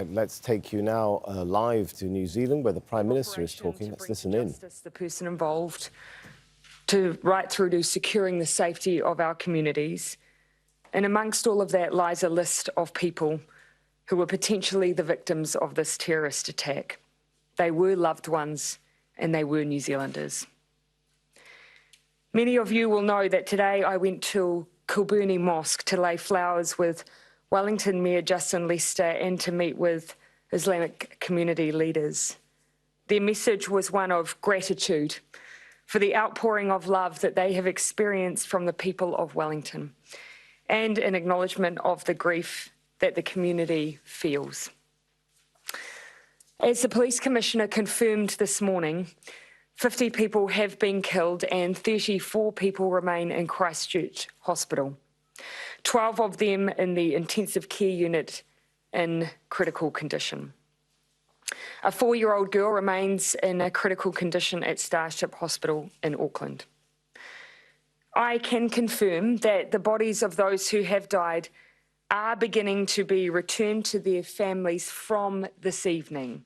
Right, let's take you now live to New Zealand, where the Prime Minister is talking. Let's listen in. The person involved, right through to securing the safety of our communities. And amongst all of that lies a list of people who were potentially the victims of this terrorist attack. They were loved ones and they were New Zealanders. Many of you will know that today I went to Kilburnie Mosque to lay flowers with Wellington Mayor Justin Lester and to meet with Islamic community leaders. Their message was one of gratitude for the outpouring of love that they have experienced from the people of Wellington and an acknowledgement of the grief that the community feels. As the Police Commissioner confirmed this morning, 50 people have been killed and 34 people remain in Christchurch Hospital. 12 of them in the intensive care unit in critical condition. A 4-year-old girl remains in a critical condition at Starship Hospital in Auckland. I can confirm that the bodies of those who have died are beginning to be returned to their families from this evening.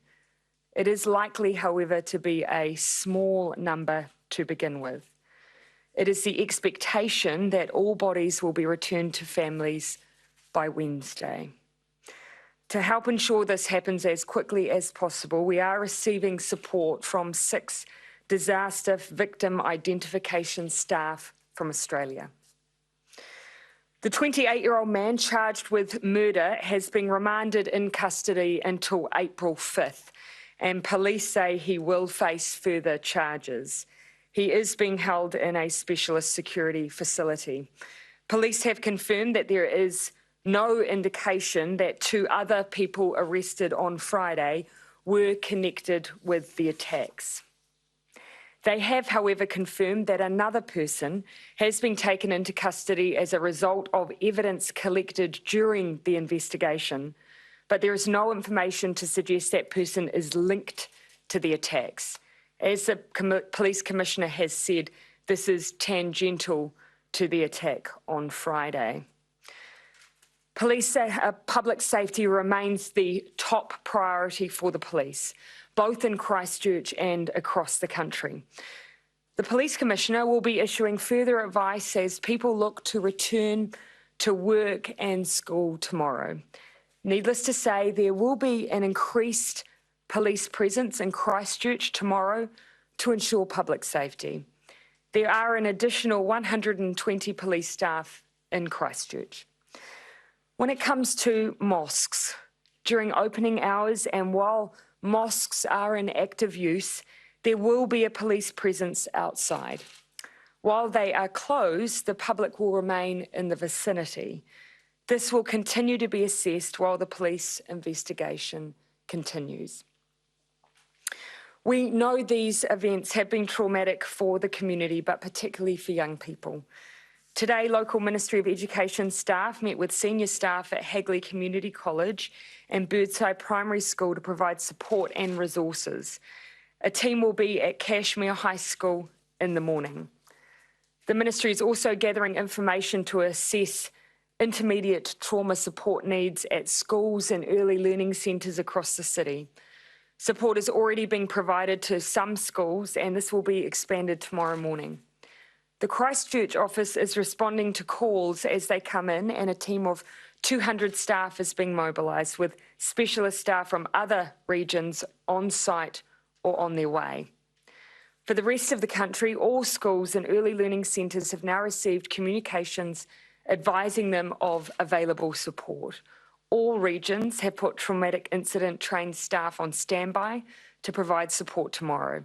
It is likely, however, to be a small number to begin with. It is the expectation that all bodies will be returned to families by Wednesday. To help ensure this happens as quickly as possible, we are receiving support from 6 disaster victim identification staff from Australia. The 28-year-old man charged with murder has been remanded in custody until April 5th, and police say he will face further charges. He is being held in a specialist security facility. Police have confirmed that there is no indication that 2 other people arrested on Friday were connected with the attacks. They have, however, confirmed that another person has been taken into custody as a result of evidence collected during the investigation, but there is no information to suggest that person is linked to the attacks. As the Police Commissioner has said, this is tangential to the attack on Friday. Public safety remains the top priority for the police, both in Christchurch and across the country. The Police Commissioner will be issuing further advice as people look to return to work and school tomorrow. Needless to say, there will be an increased police presence in Christchurch tomorrow to ensure public safety. There are an additional 120 police staff in Christchurch. When it comes to mosques, during opening hours and while mosques are in active use, there will be a police presence outside. While they are closed, the public will remain in the vicinity. This will continue to be assessed while the police investigation continues. We know these events have been traumatic for the community, but particularly for young people. Today, local Ministry of Education staff met with senior staff at Hagley Community College and Birdside Primary School to provide support and resources. A team will be at Cashmere High School in the morning. The Ministry is also gathering information to assess intermediate trauma support needs at schools and early learning centres across the city. Support is already being provided to some schools, and this will be expanded tomorrow morning. The Christchurch office is responding to calls as they come in, and a team of 200 staff is being mobilised, with specialist staff from other regions on site or on their way. For the rest of the country, all schools and early learning centres have now received communications advising them of available support. All regions have put traumatic incident trained staff on standby to provide support tomorrow.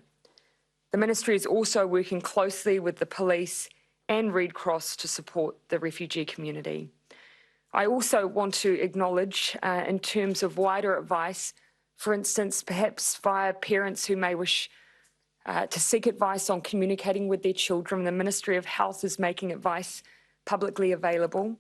The Ministry is also working closely with the police and Red Cross to support the refugee community. I also want to acknowledge, in terms of wider advice, for instance, perhaps via parents who may wish to seek advice on communicating with their children, the Ministry of Health is making advice publicly available.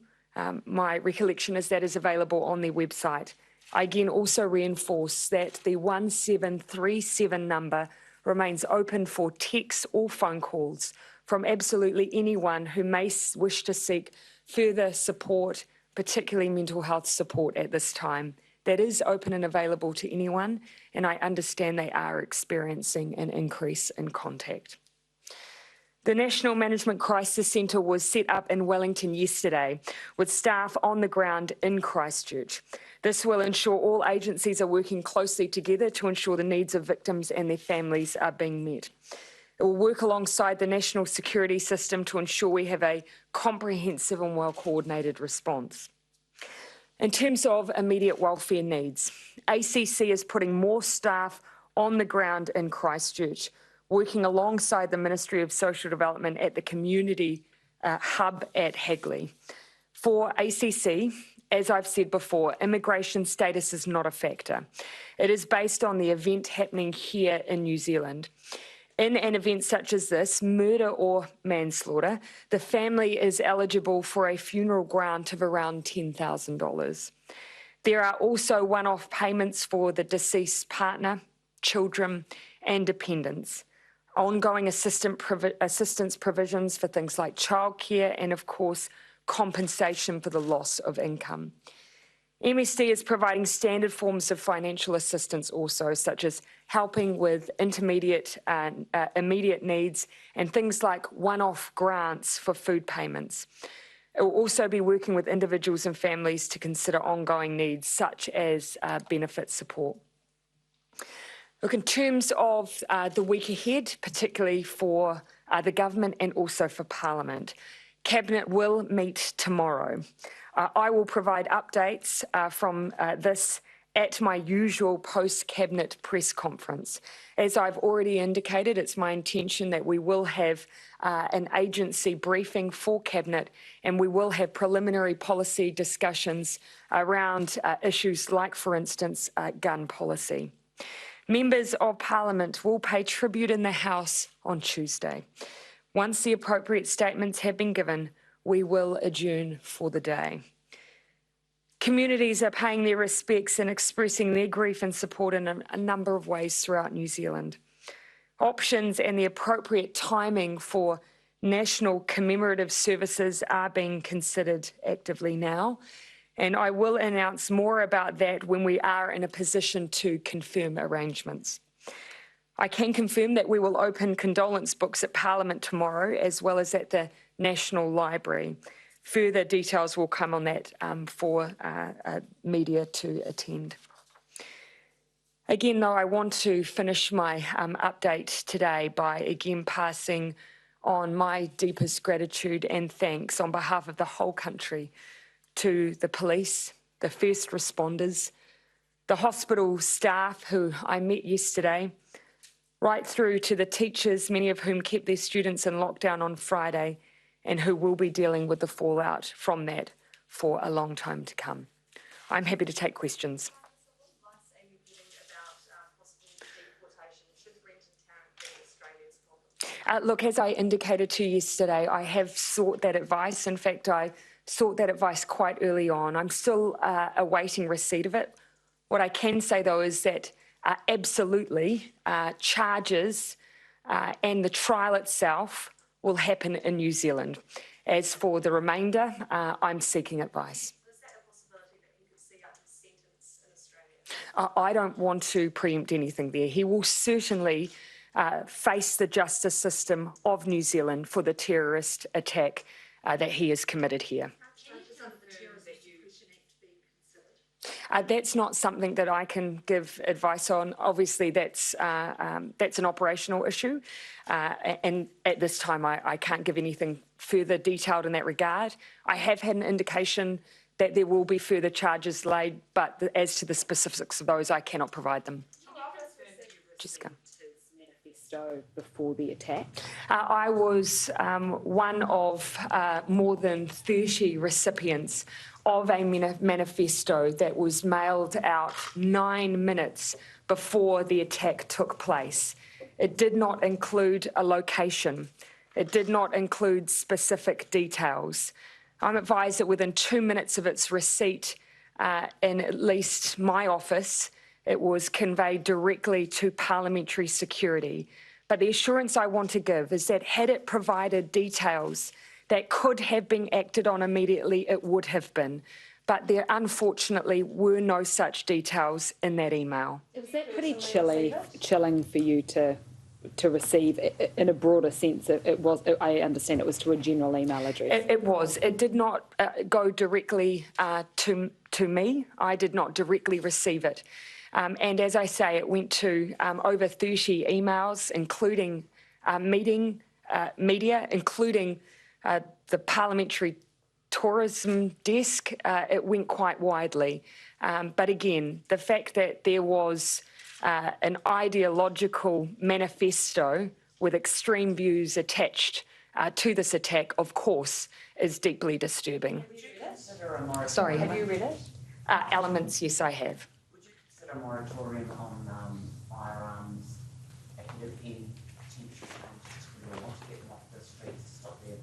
My recollection is that is available on their website. I again also reinforce that the 1737 number remains open for texts or phone calls from absolutely anyone who may wish to seek further support, particularly mental health support at this time. that is open and available to anyone, and I understand they are experiencing an increase in contact. The National Management Crisis Centre was set up in Wellington yesterday with staff on the ground in Christchurch. This will ensure all agencies are working closely together to ensure the needs of victims and their families are being met. It will work alongside the national security system to ensure we have a comprehensive and well-coordinated response. In terms of immediate welfare needs, ACC is putting more staff on the ground in Christchurch, working alongside the Ministry of Social Development at the community hub at Hagley. For ACC, as I've said before, immigration status is not a factor. It is based on the event happening here in New Zealand. In an event such as this, murder or manslaughter, the family is eligible for a funeral grant of around $10,000. There are also one-off payments for the deceased partner, children and dependents. Ongoing assistance provisions for things like childcare and, of course, compensation for the loss of income. MSD is providing standard forms of financial assistance also, such as helping with immediate needs and things like one-off grants for food payments. It will also be working with individuals and families to consider ongoing needs, such as benefit support. Look, in terms of the week ahead, particularly for the government and also for Parliament, Cabinet will meet tomorrow. I will provide updates from this at my usual post-Cabinet press conference. As I've already indicated, it's my intention that we will have an agency briefing for Cabinet, and we will have preliminary policy discussions around issues like, for instance, gun policy. Members of Parliament will pay tribute in the House on Tuesday. Once the appropriate statements have been given, we will adjourn for the day. Communities are paying their respects and expressing their grief and support in a number of ways throughout New Zealand. Options and the appropriate timing for national commemorative services are being considered actively now, and I will announce more about that when we are in a position to confirm arrangements. I can confirm that we will open condolence books at Parliament tomorrow, as well as at the National Library. Further details will come on that for media to attend. Again, though, I want to finish my update today by again passing on my deepest gratitude and thanks on behalf of the whole country to the police, the first responders, the hospital staff who I met yesterday, right through to the teachers, many of whom kept their students in lockdown on Friday and who will be dealing with the fallout from that for a long time to come. I'm happy to take questions. Look, as I indicated to you yesterday, I have sought that advice. In fact, I sought that advice quite early on. I'm still awaiting receipt of it. What I can say, though, is that absolutely charges and the trial itself will happen in New Zealand. As for the remainder, I'm seeking advice. Is that a possibility that he could see out his sentence in Australia? I don't want to preempt anything there. He will certainly face the justice system of New Zealand for the terrorist attack that he has committed here. That's not something that I can give advice on. Obviously, that's an operational issue, and at this time, I can't give anything further detailed in that regard. I have had an indication that there will be further charges laid, but as to the specifics of those, I cannot provide them. Jessica. Manifesto before the attack? I was one of more than 30 recipients of a manifesto that was mailed out 9 minutes before the attack took place. It did not include a location. It did not include specific details. I'm advised that within 2 minutes of its receipt in at least my office, it was conveyed directly to parliamentary security. But the assurance I want to give is that had it provided details that could have been acted on immediately, it would have been. but there unfortunately were no such details in that email. Was that pretty chilling for you to receive in a broader sense? It was. I understand it was to a general email address. It was. It did not go directly to me. I did not directly receive it. And as I say, it went to over 30 emails, including media, including the parliamentary tourism desk. It went quite widely. But again, the fact that there was an ideological manifesto with extreme views attached to this attack, of course, is deeply disturbing. Sorry, have you read it? Elements, yes, I have. Would you consider a moratorium on firearms ahead of any potential changes to the law to get them off the streets to stop their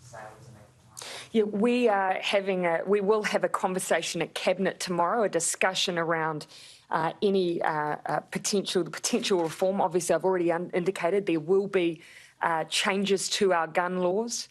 sales and advertising? Yeah, we will have a conversation at Cabinet tomorrow, a discussion around any potential reform. Obviously, I've already indicated there will be changes to our gun laws.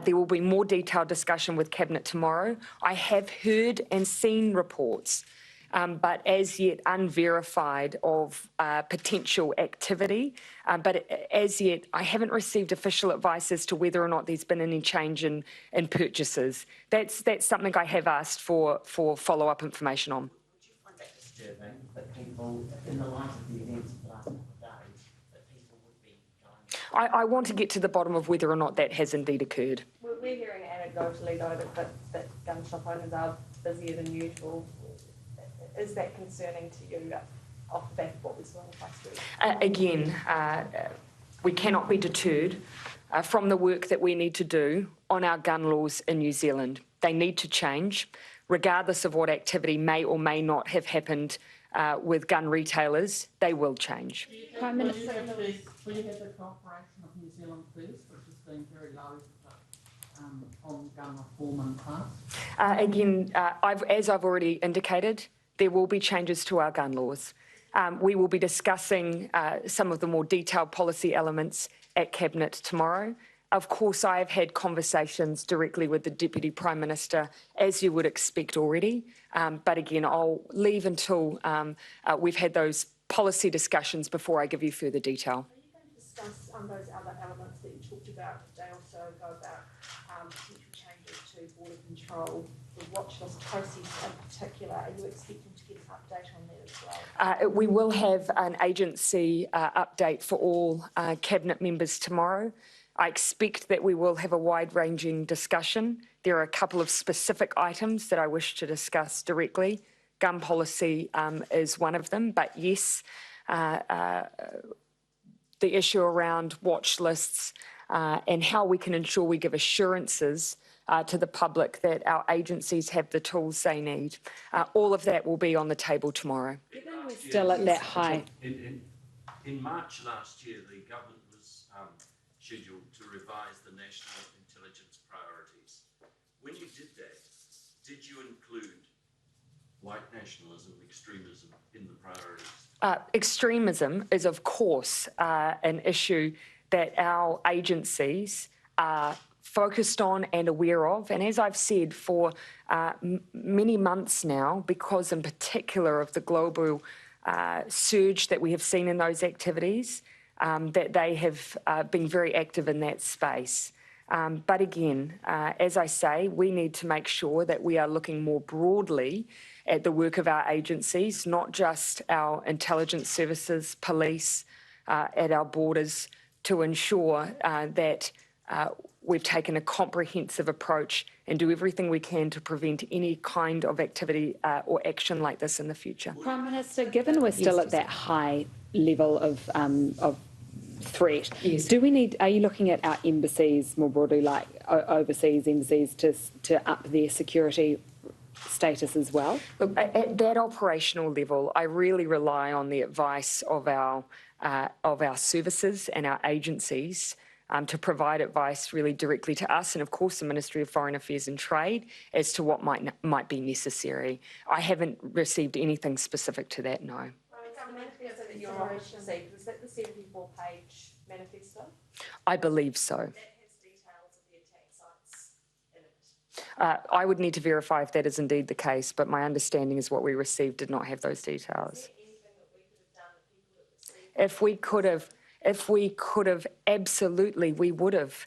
There will be more detailed discussion with Cabinet tomorrow. I have heard and seen reports, but as yet unverified, of potential activity. But as yet, I haven't received official advice as to whether or not there's been any change in purchases. That's something I have asked for follow-up information on. Would you find that disturbing that people, in the light of the events of the last couple of days, that people would be going? I want to get to the bottom of whether or not that has indeed occurred. We're hearing anecdotally, though, that gun shop owners are busier than usual. Is that concerning to you off the back of what we saw in Christchurch? Again, we cannot be deterred from the work that we need to do on our gun laws in New Zealand. They need to change, regardless of what activity may or may not have happened with gun retailers. They will change. Prime Minister. Will you have the cooperation of New Zealand First, which has been very low on gun reform in the past? Again, as I've already indicated, there will be changes to our gun laws. We will be discussing some of the more detailed policy elements at Cabinet tomorrow. Of course, I have had conversations directly with the Deputy Prime Minister, as you would expect already. But again, I'll leave until we've had those policy discussions before I give you further detail. Are you going to discuss those other elements that you talked about a day or so ago about potential changes to border control, the watch list process in particular? Are you expecting to get an update on that as well? We will have an agency update for all Cabinet members tomorrow. I expect that we will have a wide-ranging discussion. There are a couple of specific items that I wish to discuss directly. Gun policy is one of them, but yes, the issue around watch lists and how we can ensure we give assurances to the public that our agencies have the tools they need. All of that will be on the table tomorrow. Given we're still at that high. In March last year, the government was scheduled to revise the national intelligence priorities. When you did that, did you include white nationalism, extremism in the priorities? Extremism is, of course, an issue that our agencies are focused on and aware of. And as I've said for many months now, because in particular of the global surge that we have seen in those activities, that they have been very active in that space. But again, as I say, we need to make sure that we are looking more broadly at the work of our agencies, not just our intelligence services, police, at our borders, to ensure that we've taken a comprehensive approach and do everything we can to prevent any kind of activity or action like this in the future. Prime Minister, given we're still at that high level of threat, yes. Are you looking at our embassies more broadly, like overseas embassies, to up their security status as well? Look, at that operational level, I really rely on the advice of our services and our agencies to provide advice really directly to us, and of course the Ministry of Foreign Affairs and Trade, as to what might be necessary. I haven't received anything specific to that, no. The manifesto that your office received, was that the 74-page manifesto? I believe so. That has details of the attack sites in I would need to verify if that is indeed the case, but my understanding is what we received did not have those details. If we could have, absolutely, we would have.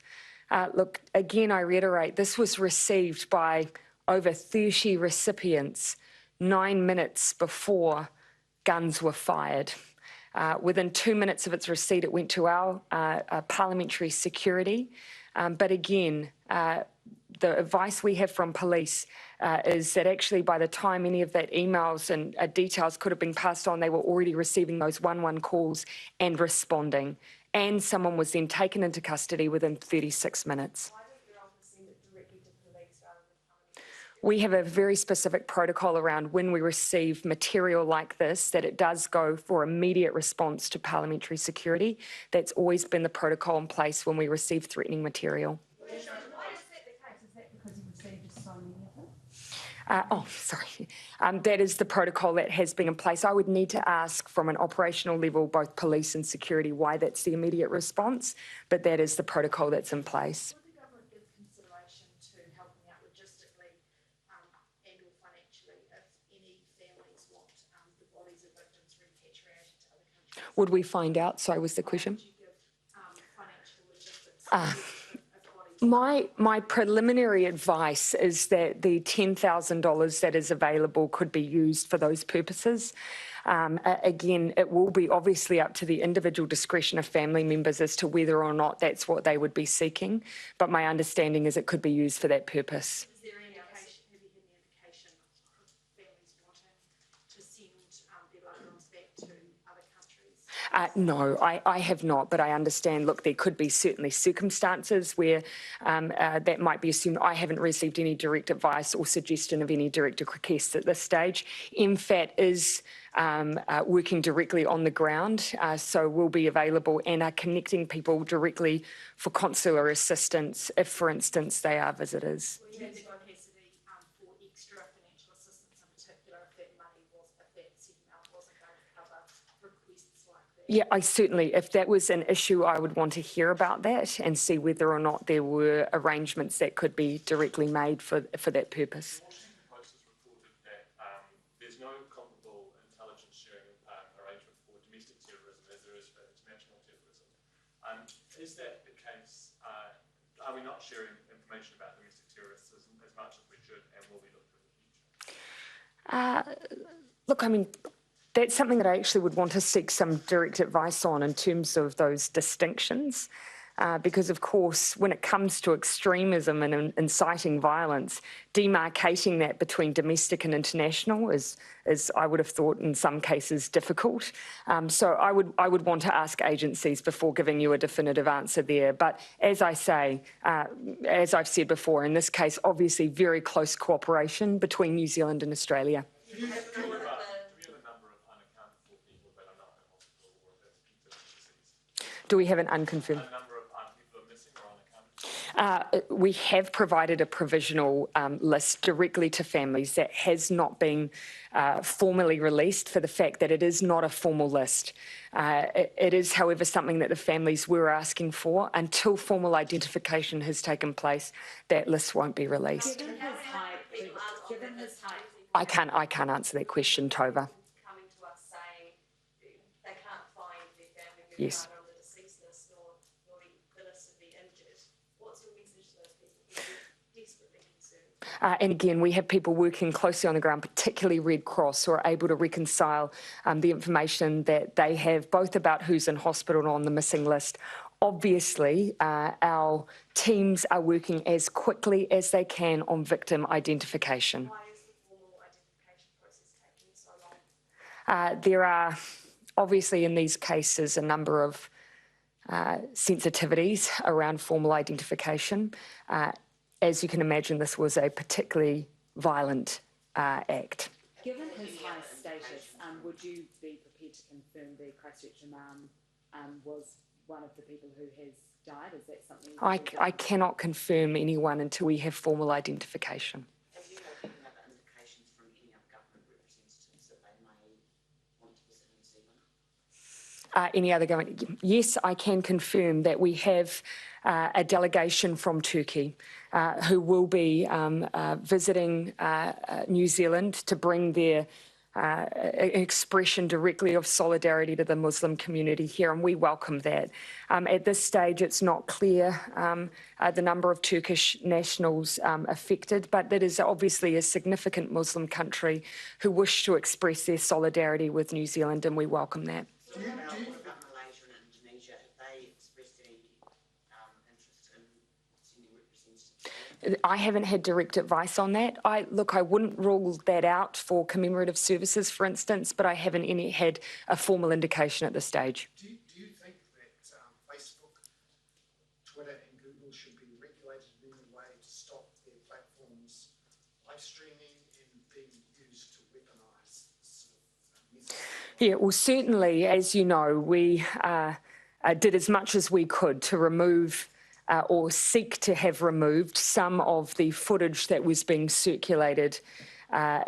Look, again, I reiterate, this was received by over 30 recipients 9 minutes before guns were fired. Within 2 minutes of its receipt, it went to our parliamentary security. But again, the advice we have from police is that actually by the time any of that emails and details could have been passed on, they were already receiving those 111 calls and responding. And someone was then taken into custody within 36 minutes. Why don't you often send it directly to police rather than parliamentary? We have a very specific protocol around when we receive material like this, that it does go for immediate response to parliamentary security. That's always been the protocol in place when we receive threatening material. Why is that the case? Is that because you received so many of them? That is the protocol that has been in place. I would need to ask from an operational level, both police and security, why that's the immediate response, but that is the protocol that's in place. Would the government give consideration to helping out logistically and or financially if any families want the bodies of victims repatriated to other countries? Would we find out? Sorry, was the question? Would you give financial logistics if bodies? My preliminary advice is that the $10,000 that is available could be used for those purposes. Again, it will be obviously up to the individual discretion of family members as to whether or not that's what they would be seeking, but my understanding is it could be used for that purpose. Is there any indication, have you had any indication of families wanting to send their loved ones back to other countries? No, I have not, but I understand, look, there could be certainly circumstances where that might be assumed. I haven't received any direct advice or suggestion of any direct requests at this stage. MFAT is working directly on the ground, so will be available and are connecting people directly for consular assistance if, for instance, they are visitors. Would you have capacity for extra financial assistance in particular if that money was, if that second amount wasn't going to cover requests like that? Yeah, I certainly, if that was an issue, I would want to hear about that and see whether or not there were arrangements that could be directly made for that purpose. Washington Post has reported that there's no comparable intelligence sharing arrangement for domestic terrorism as there is for international terrorism. Is that the case? Are we not sharing information about domestic terrorists as much as we should, and will we look to in the future? Look, I mean, that's something that I actually would want to seek some direct advice on in terms of those distinctions. Because, of course, when it comes to extremism and inciting violence, demarcating that between domestic and international is I would have thought, in some cases, difficult. So I would want to ask agencies before giving you a definitive answer there. But as I say, as I've said before, in this case, obviously very close cooperation between New Zealand and Australia. Do we have an unconfirmed? We have provided a provisional list directly to families that has not been formally released for the fact that it is not a formal list. It is, however, something that the families were asking for. Until formal identification has taken place, that list won't be released. Given his height, I can't answer that question, Tova. Coming to us saying they can't find their family member Yes. on the deceased list nor the list of the injured. What's your message to those people who are desperately concerned? And again, we have people working closely on the ground, particularly Red Cross, who are able to reconcile the information that they have, both about who's in hospital and on the missing list. Obviously, our teams are working as quickly as they can on victim identification. Why is the formal identification process taking so long? There are obviously in these cases a number of sensitivities around formal identification. As you can imagine, this was a particularly violent act. given his high status, would you be prepared to confirm the Christchurch imam was one of the people who has died? Is that something? I cannot confirm anyone until we have formal identification. Have you had any other indications from any other government representatives that they may want to visit New Zealand? Any other government? Yes, I can confirm that we have a delegation from Turkey who will be visiting New Zealand to bring their expression directly of solidarity to the Muslim community here, and we welcome that. At this stage, it's not clear the number of Turkish nationals affected, but that is obviously a significant Muslim country who wish to express their solidarity with New Zealand, and we welcome that. What about Malaysia and Indonesia? Have they expressed any interest in sending representatives? I haven't had direct advice on that. I wouldn't rule that out for commemorative services, for instance, but I haven't had a formal indication at this stage. Do you think that Facebook, Twitter and Google should be regulated in any way to stop their platforms live streaming and being used to weaponise this sort of message? Yeah, well, certainly, as you know, we did as much as we could to remove or seek to have removed some of the footage that was being circulated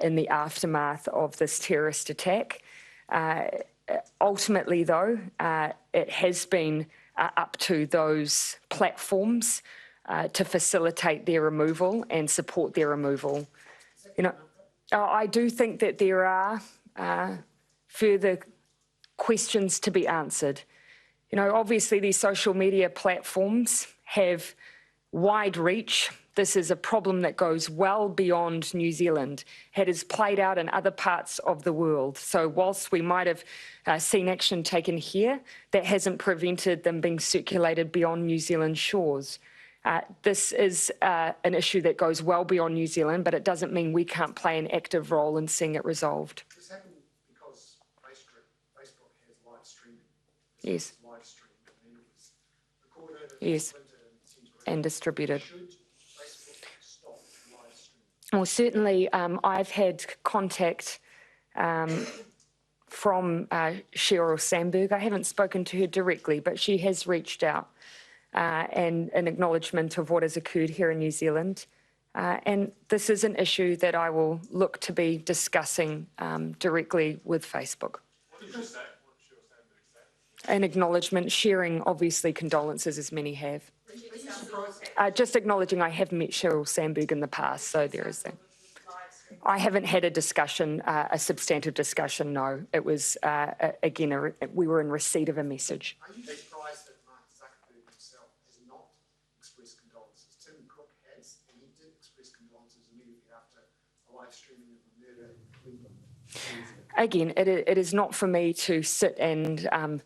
in the aftermath of this terrorist attack. Ultimately, though, it has been up to those platforms to facilitate their removal and support their removal. You know, I do think that there are further questions to be answered. You know, obviously these social media platforms have wide reach. This is a problem that goes well beyond New Zealand. It has played out in other parts of the world. So whilst we might have seen action taken here, that hasn't prevented them being circulated beyond New Zealand shores. This is an issue that goes well beyond New Zealand, but it doesn't mean we can't play an active role in seeing it resolved. This happened because Facebook has live streaming. Yes. Live stream, and it was recorded and Yes. splintered And distributed. Should Facebook stop live streaming? Well, certainly I've had contact from Sheryl Sandberg. I haven't spoken to her directly, but she has reached out and an acknowledgement of what has occurred here in New Zealand. And this is an issue that I will look to be discussing directly with Facebook. What did you say? What did Sheryl Sandberg say? An acknowledgement, sharing obviously condolences as many have. Just acknowledging I have met Sheryl Sandberg in the past, so there is that. I haven't had a discussion, a substantive discussion, no. It was, again, we were in receipt of a message. Are you surprised that Mark Zuckerberg himself has not expressed condolences? Tim Cook has, and he did express condolences immediately after a live streaming of the murder in Cleveland. Again, it is not for me to sit and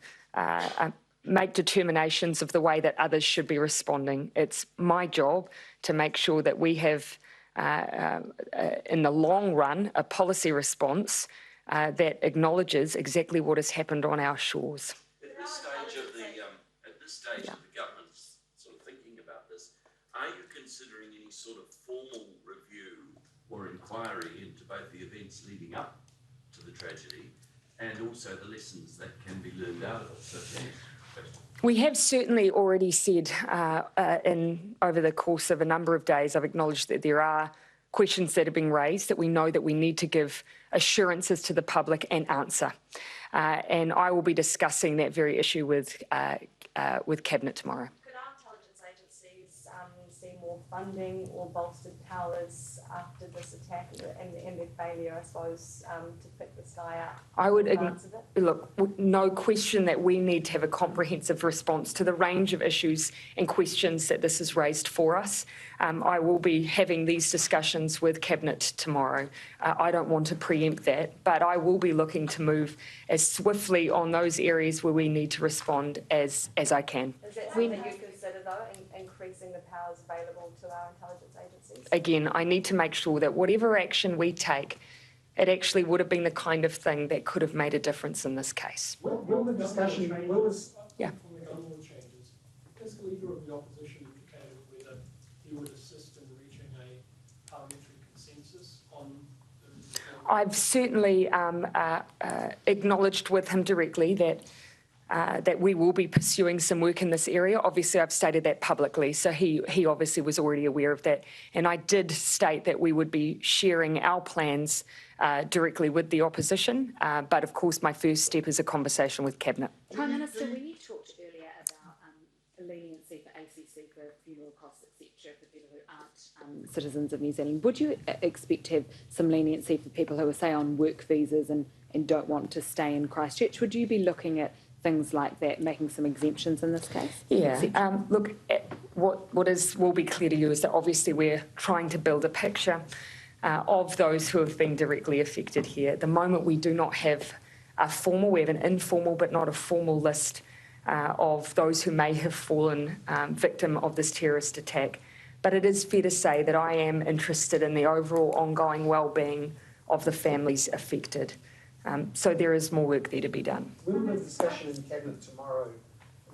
make determinations of the way that others should be responding. It's my job to make sure that we have, in the long run, a policy response that acknowledges exactly what has happened on our shores. At this stage of the government's sort of thinking about this, are you considering any sort of formal review or inquiry into both the events leading up to the tragedy and also the lessons that can be learned out of it? So, we have certainly already said over the course of a number of days, I've acknowledged that there are questions that are being raised that we know that we need to give assurances to the public and answer. And I will be discussing that very issue with Cabinet tomorrow. Could our intelligence agencies see more funding or bolstered powers after this attack and their failure, I suppose, to pick this guy up? I would look, no question that we need to have a comprehensive response to the range of issues and questions that this has raised for us. I will be having these discussions with Cabinet tomorrow. I don't want to preempt that, but I will be looking to move as swiftly on those areas where we need to respond as I can. Is that something you consider, though, increasing the powers available to our intelligence agencies? Again, I need to make sure that whatever action we take, it actually would have been the kind of thing that could have made a difference in this case. Will the discussion, will this, Yeah. from the gun law changes, has the Leader of the Opposition indicated whether he would assist in reaching a parliamentary consensus on the... I've certainly acknowledged with him directly that we will be pursuing some work in this area. Obviously, I've stated that publicly, so he obviously was already aware of that. And I did state that we would be sharing our plans directly with the opposition. But of course, my first step is a conversation with Cabinet. Prime Minister, when you talked earlier about leniency for ACC obviously for funeral costs, etc., for people who aren't citizens of New Zealand. Would you expect to have some leniency for people who are, say, on work visas and don't want to stay in Christchurch? Would you be looking at things like that, making some exemptions in this case? Yeah, look, what will be clear to you is that obviously we're trying to build a picture of those who have been directly affected here. At the moment, we do not have we have an informal but not a formal list of those who may have fallen victim of this terrorist attack. But it is fair to say that I am interested in the overall ongoing well-being of the families affected. So there is more work there to be done. Will the discussion in Cabinet tomorrow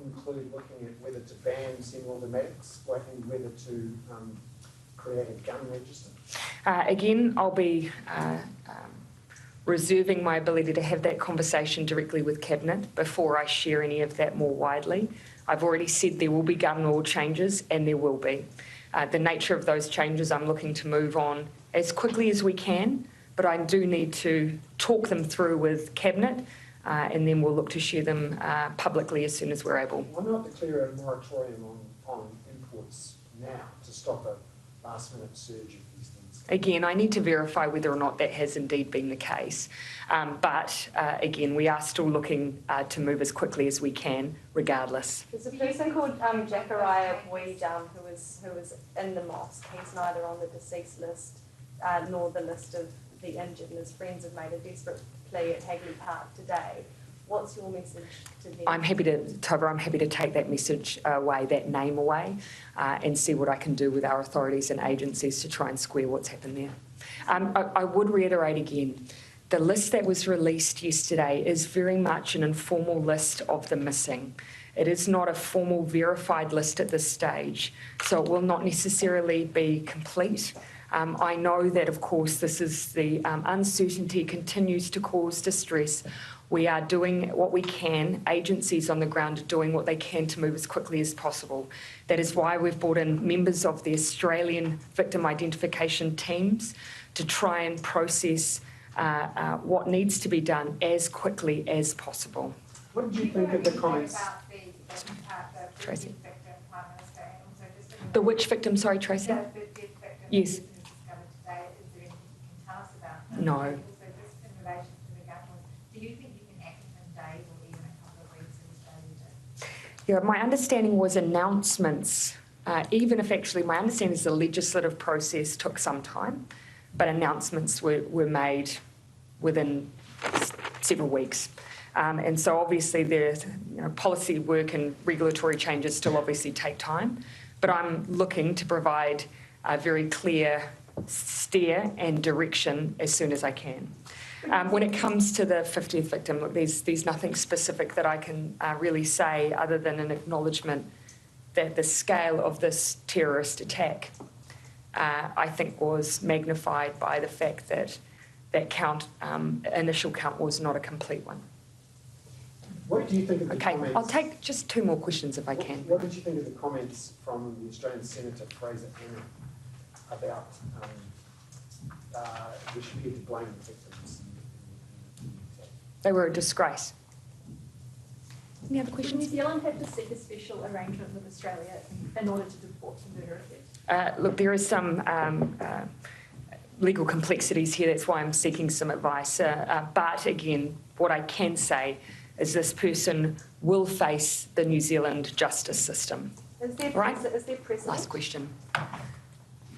include looking at whether to ban semi-automatics, and whether to create a gun register? Again, I'll be reserving my ability to have that conversation directly with Cabinet before I share any of that more widely. I've already said there will be gun law changes, and there will be. The nature of those changes, I'm looking to move on as quickly as we can, but I do need to talk them through with Cabinet, and then we'll look to share them publicly as soon as we're able. Why not declare a moratorium on imports now to stop a last-minute surge of these things? Again, I need to verify whether or not that has indeed been the case. But again, we are still looking to move as quickly as we can, regardless. There's a person called Jazeera English who was in the mosque. He's neither on the deceased list nor the list of the injured, and his friends have made a desperate plea at Hagley Park today. What's your message to them? I'm happy to take that message away, that name away, and see what I can do with our authorities and agencies to try and square what's happened there. I would reiterate again, the list that was released yesterday is very much an informal list of the missing. It is not a formal verified list at this stage, so it will not necessarily be complete. I know that, of course, this is the uncertainty continues to cause distress. We are doing what we can. Agencies on the ground are doing what they can to move as quickly as possible. That is why we've brought in members of the Australian victim identification teams to try and process what needs to be done as quickly as possible. What did you think of the comments? Tracy. The which victim, sorry, Tracy? Yes. No. Yeah, my understanding was announcements, even if actually my understanding is the legislative process took some time, but announcements were made within several weeks. And so obviously there's policy work and regulatory changes still obviously take time, but I'm looking to provide a very clear steer and direction as soon as I can. When it comes to the 50th victim, look, there's nothing specific that I can really say other than an acknowledgement that the scale of this terrorist attack, I think, was magnified by the fact that that initial count was not a complete one. What do you think of the comments? Okay, I'll take just two more questions if I can. What did you think of the comments from the Australian Senator Fraser Annan about we should be to blame the victims? They were a disgrace. Any other Should questions? New Zealand have to seek a special arrangement with Australia in order to deport the murder offence? Look, there is some legal complexities here. That's why I'm seeking some advice. But again, what I can say is this person will face the New Zealand justice system. Is there precedent? Last question.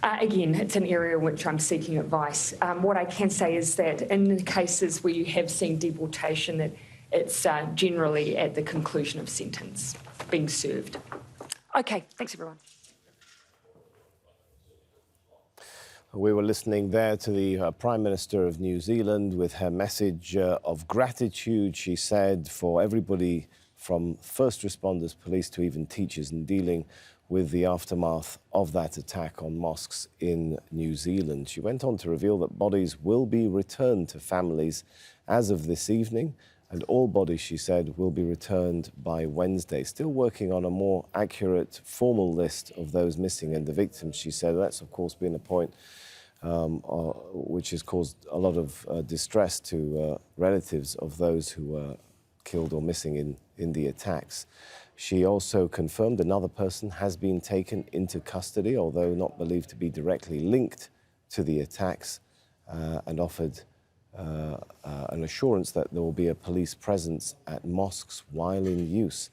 Again, it's an area in which I'm seeking advice. What I can say is that in the cases where you have seen deportation, that it's generally at the conclusion of sentence being served. Okay, thanks everyone. We were listening there to the Prime Minister of New Zealand with her message of gratitude, she said, for everybody from first responders, police to even teachers in dealing with the aftermath of that attack on mosques in New Zealand. She went on to reveal that bodies will be returned to families as of this evening, and all bodies, she said, will be returned by Wednesday. Still working on a more accurate, formal list of those missing and the victims, she said. That's, of course, been a point which has caused a lot of distress to relatives of those who were killed or missing in the attacks. She also confirmed another person has been taken into custody, although not believed to be directly linked to the attacks, and offered an assurance that there will be a police presence at mosques while in use.